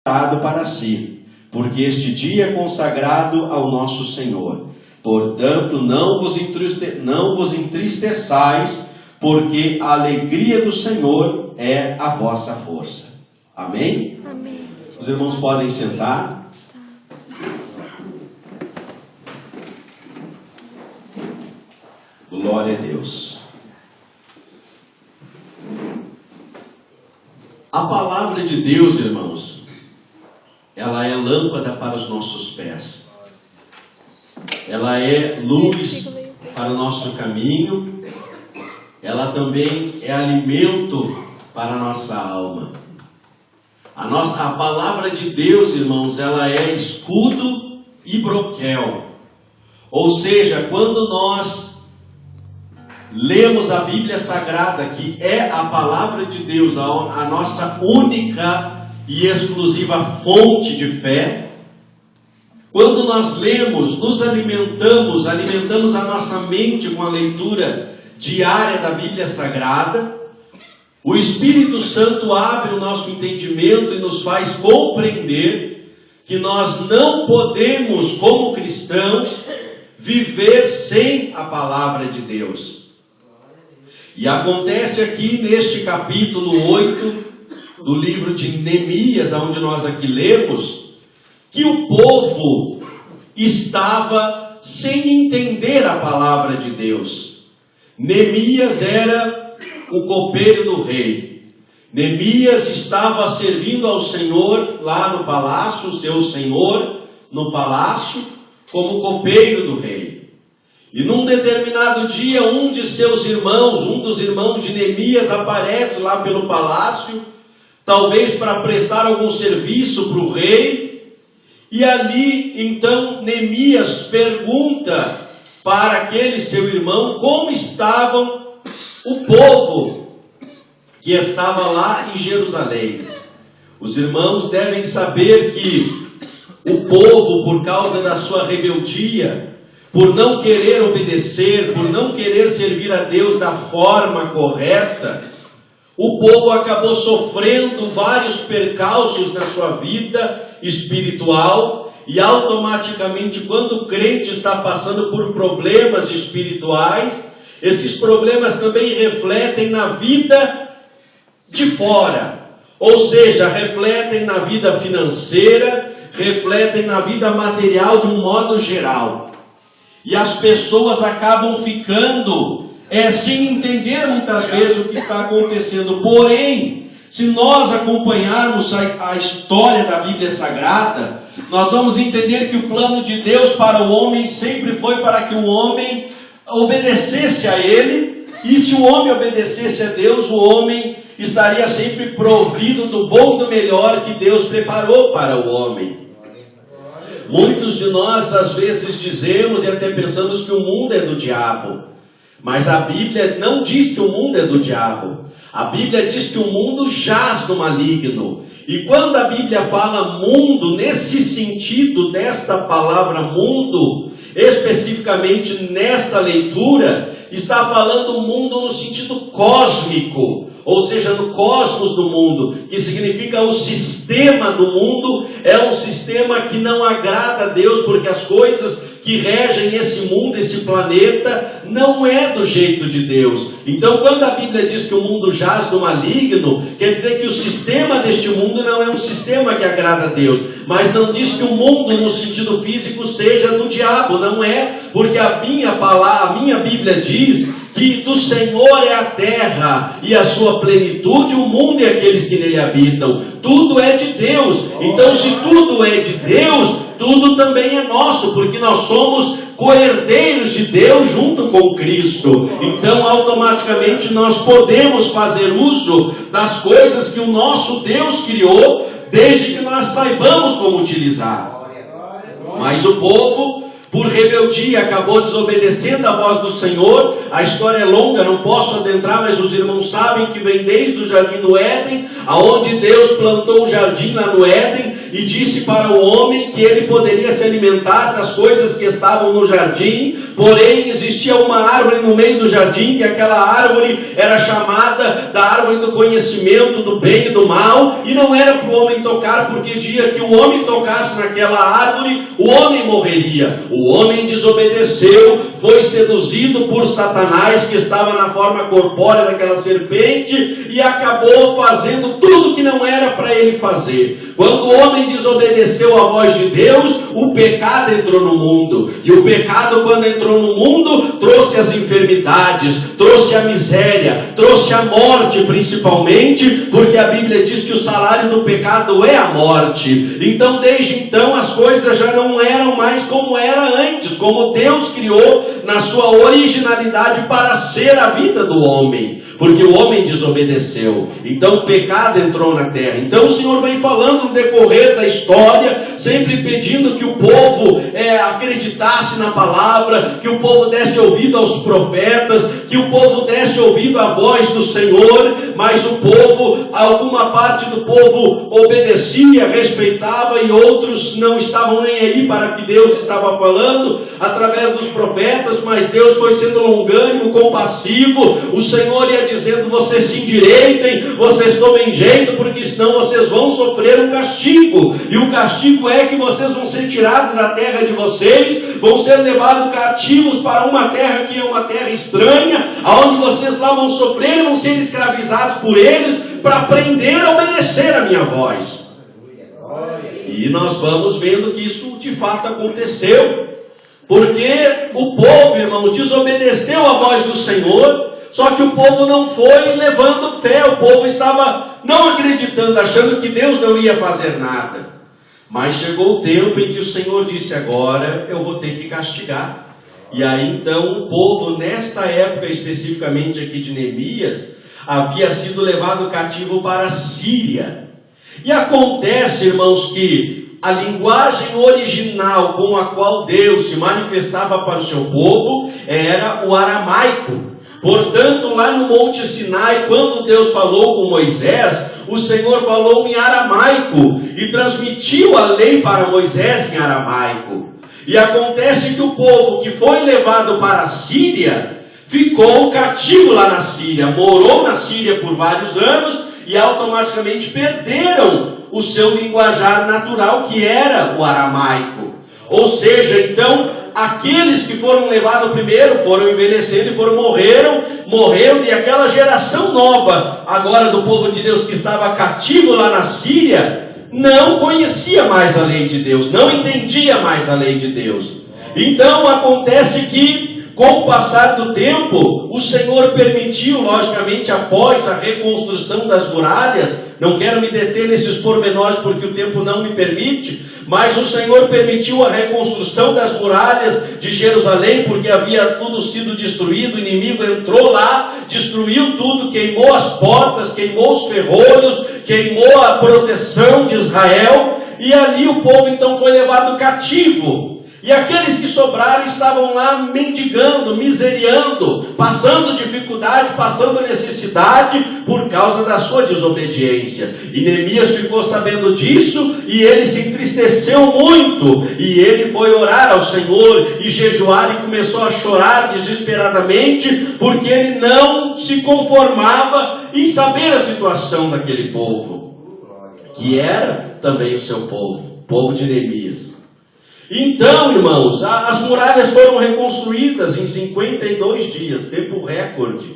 para si, porque este dia é consagrado ao nosso Senhor. Portanto, não vos entristeçais, porque a alegria do Senhor é a vossa força. Amém? Amém. Os irmãos podem sentar. Glória a Deus. A palavra de Deus, irmãos, ela é lâmpada para os nossos pés. Ela é luz para o nosso caminho. Ela também é alimento para a nossa alma. A palavra de Deus, irmãos, ela é escudo e broquel. Ou seja, quando nós lemos a Bíblia Sagrada, que é a palavra de Deus, a nossa única e exclusiva fonte de fé, quando nós lemos, nos alimentamos a nossa mente com a leitura diária da Bíblia Sagrada, o Espírito Santo abre o nosso entendimento e nos faz compreender que nós não podemos, como cristãos, viver sem a palavra de Deus. E acontece aqui neste capítulo 8 do livro de Neemias, onde nós aqui lemos, que o povo estava sem entender a palavra de Deus. Neemias era o copeiro do rei. Neemias estava servindo ao Senhor lá no palácio, o seu senhor no palácio, como copeiro do rei. E num determinado dia, um dos irmãos de Neemias aparece lá pelo palácio, talvez para prestar algum serviço para o rei. E ali, então, Neemias pergunta para aquele seu irmão como estavam o povo que estava lá em Jerusalém. Os irmãos devem saber que o povo, por causa da sua rebeldia, por não querer obedecer, por não querer servir a Deus da forma correta, o povo acabou sofrendo vários percalços na sua vida espiritual, e automaticamente, quando o crente está passando por problemas espirituais, esses problemas também refletem na vida de fora, ou seja, refletem na vida financeira, refletem na vida material de um modo geral. E as pessoas acabam ficando sem entender muitas vezes o que está acontecendo. Porém, se nós acompanharmos a história da Bíblia Sagrada, nós vamos entender que o plano de Deus para o homem sempre foi para que o homem obedecesse a Ele. E se o homem obedecesse a Deus, o homem estaria sempre provido do bom e do melhor que Deus preparou para o homem. Muitos de nós às vezes dizemos e até pensamos que o mundo é do diabo. Mas a Bíblia não diz que o mundo é do diabo. A Bíblia diz que o mundo jaz no maligno. E quando a Bíblia fala mundo, nesse sentido desta palavra mundo, especificamente nesta leitura, está falando mundo no sentido cósmico, ou seja, no cosmos do mundo, que significa o sistema do mundo. É um sistema que não agrada a Deus, porque as coisas que regem esse mundo, esse planeta, não é do jeito de Deus. Então, quando a Bíblia diz que o mundo jaz no maligno, quer dizer que o sistema deste mundo não é um sistema que agrada a Deus. Mas não diz que o mundo, no sentido físico, seja do diabo. Não é, porque a minha Bíblia diz que do Senhor é a terra e a sua plenitude, o mundo e aqueles que nele habitam. Tudo é de Deus. Então, se tudo é de Deus, tudo também é nosso, porque nós somos co-herdeiros de Deus junto com Cristo. Então, automaticamente, nós podemos fazer uso das coisas que o nosso Deus criou, desde que nós saibamos como utilizar. Mas o povo, por rebeldia, acabou desobedecendo a voz do Senhor. A história é longa, não posso adentrar, mas os irmãos sabem que vem desde o jardim do Éden, aonde Deus plantou o jardim lá no Éden, e disse para o homem que ele poderia se alimentar das coisas que estavam no jardim, porém existia uma árvore no meio do jardim, que aquela árvore era chamada da árvore do conhecimento do bem e do mal, e não era para o homem tocar, porque dia que o homem tocasse naquela árvore, o homem morreria. O homem desobedeceu, foi seduzido por Satanás, que estava na forma corpórea daquela serpente, e acabou fazendo tudo que não era para ele fazer. Quando o homem desobedeceu à voz de Deus, o pecado entrou no mundo. E o pecado, quando entrou no mundo, trouxe as enfermidades, trouxe a miséria, trouxe a morte principalmente, porque a Bíblia diz que o salário do pecado é a morte. Então, desde então, as coisas já não eram mais como era antes, como Deus criou na sua originalidade para ser a vida do homem. Porque o homem desobedeceu. Então o pecado entrou na terra. Então o Senhor vem falando no decorrer da história, sempre pedindo que o povo acreditasse na palavra, que o povo desse ouvido aos profetas, que o povo desse ouvido à voz do Senhor. Mas o povo, alguma parte do povo obedecia, respeitava, e outros não estavam nem aí para o que Deus estava falando através dos profetas. Mas Deus foi sendo longânimo, compassivo. O Senhor ia dizendo: vocês se endireitem, vocês tomem jeito, porque senão vocês vão sofrer um castigo. E o castigo é que vocês vão ser tirados da terra de vocês, vão ser levados cativos para uma terra que é uma terra estranha, aonde vocês lá vão sofrer e vão ser escravizados por eles, para aprender a obedecer a minha voz. E nós vamos vendo que isso de fato aconteceu, porque o povo, irmãos, desobedeceu a voz do Senhor. Só que o povo não foi levando fé, o povo estava não acreditando, achando que Deus não ia fazer nada. Mas chegou o tempo em que o Senhor disse: agora eu vou ter que castigar. E aí então o povo, nesta época especificamente aqui de Neemias, havia sido levado cativo para a Síria. E acontece, irmãos, que a linguagem original com a qual Deus se manifestava para o seu povo era o aramaico. Portanto, lá no Monte Sinai, quando Deus falou com Moisés, o Senhor falou em aramaico e transmitiu a lei para Moisés em aramaico. E acontece que o povo que foi levado para a Síria ficou cativo lá na Síria, morou na Síria por vários anos e automaticamente perderam o seu linguajar natural, que era o aramaico. Ou seja, então, aqueles que foram levados primeiro foram envelhecendo e morrendo, e aquela geração nova, agora do povo de Deus que estava cativo lá na Síria, não conhecia mais a lei de Deus, não entendia mais a lei de Deus. Então acontece que, com o passar do tempo, o Senhor permitiu, logicamente, após a reconstrução das muralhas, não quero me deter nesses pormenores porque o tempo não me permite, mas o Senhor permitiu a reconstrução das muralhas de Jerusalém, porque havia tudo sido destruído, o inimigo entrou lá, destruiu tudo, queimou as portas, queimou os ferrolhos, queimou a proteção de Israel, e ali o povo então foi levado cativo. E aqueles que sobraram estavam lá mendigando, miseriando, passando dificuldade, passando necessidade por causa da sua desobediência. E Neemias ficou sabendo disso e ele se entristeceu muito. E ele foi orar ao Senhor e jejuar e começou a chorar desesperadamente, porque ele não se conformava em saber a situação daquele povo, que era também o seu povo, o povo de Neemias. Então, irmãos, as muralhas foram reconstruídas em 52 dias, tempo recorde,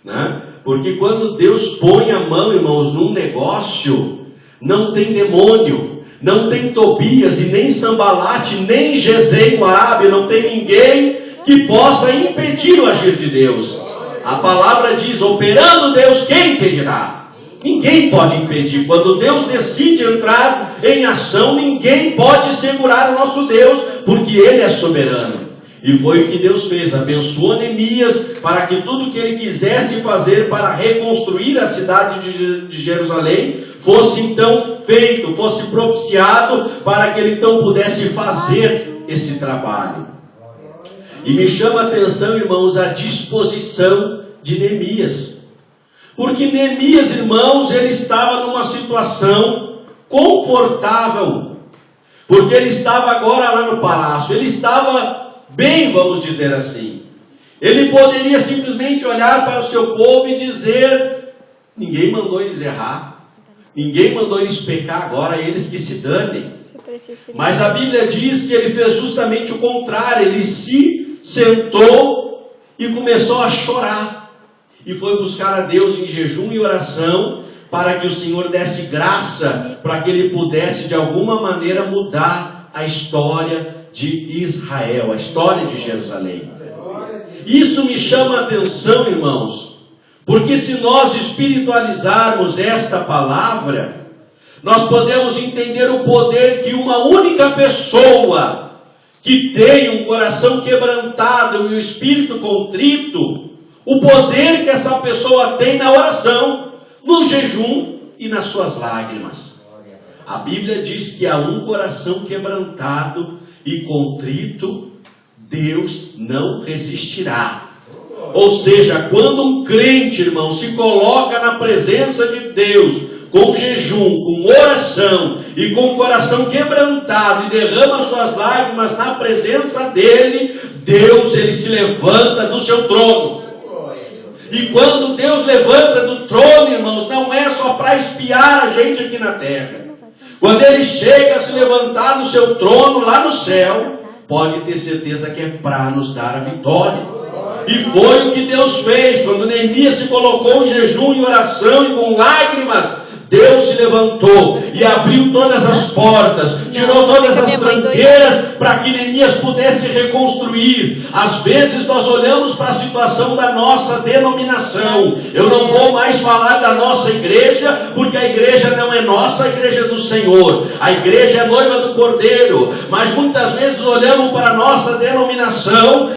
né? Porque quando Deus põe a mão, irmãos, num negócio, não tem demônio, não tem Tobias, e nem Sambalate, nem Gesem, o Arabe, não tem ninguém que possa impedir o agir de Deus. A palavra diz: operando Deus, quem impedirá? Ninguém pode impedir. Quando Deus decide entrar em ação, ninguém pode segurar o nosso Deus, porque Ele é soberano. E foi o que Deus fez, abençoou Neemias para que tudo que ele quisesse fazer para reconstruir a cidade de Jerusalém fosse então feito, fosse propiciado, para que ele então pudesse fazer esse trabalho. E me chama a atenção, irmãos, a disposição de Neemias. Porque Neemias, irmãos, ele estava numa situação confortável, porque ele estava agora lá no palácio, ele estava bem, vamos dizer assim. Ele poderia simplesmente olhar para o seu povo e dizer: ninguém mandou eles errar, ninguém mandou eles pecar, agora eles que se danem. Mas a Bíblia diz que ele fez justamente o contrário. Ele se sentou e começou a chorar, e foi buscar a Deus em jejum e oração, para que o Senhor desse graça, para que ele pudesse de alguma maneira mudar a história de Israel, a história de Jerusalém. Isso me chama a atenção, irmãos, porque se nós espiritualizarmos esta palavra, nós podemos entender o poder que uma única pessoa que tem um coração quebrantado e um espírito contrito, o poder que essa pessoa tem na oração, no jejum e nas suas lágrimas. A Bíblia diz que a um coração quebrantado e contrito, Deus não resistirá. Ou seja, quando um crente, irmão, se coloca na presença de Deus, com jejum, com oração e com o coração quebrantado, e derrama suas lágrimas na presença dele, Deus, ele se levanta do seu trono. E quando Deus levanta do trono, irmãos, não é só para espiar a gente aqui na terra. Quando ele chega a se levantar do seu trono lá no céu, pode ter certeza que é para nos dar a vitória. E foi o que Deus fez. Quando Neemias se colocou em jejum e oração e com lágrimas, Deus se levantou e abriu todas as portas, tirou todas as tranqueiras para que Neemias pudesse reconstruir. Às vezes nós olhamos para a situação da nossa denominação. Eu não vou mais falar da nossa igreja, porque a igreja não é nossa, a igreja é do Senhor. A igreja é noiva do Cordeiro. Mas muitas vezes olhamos para a nossa denominação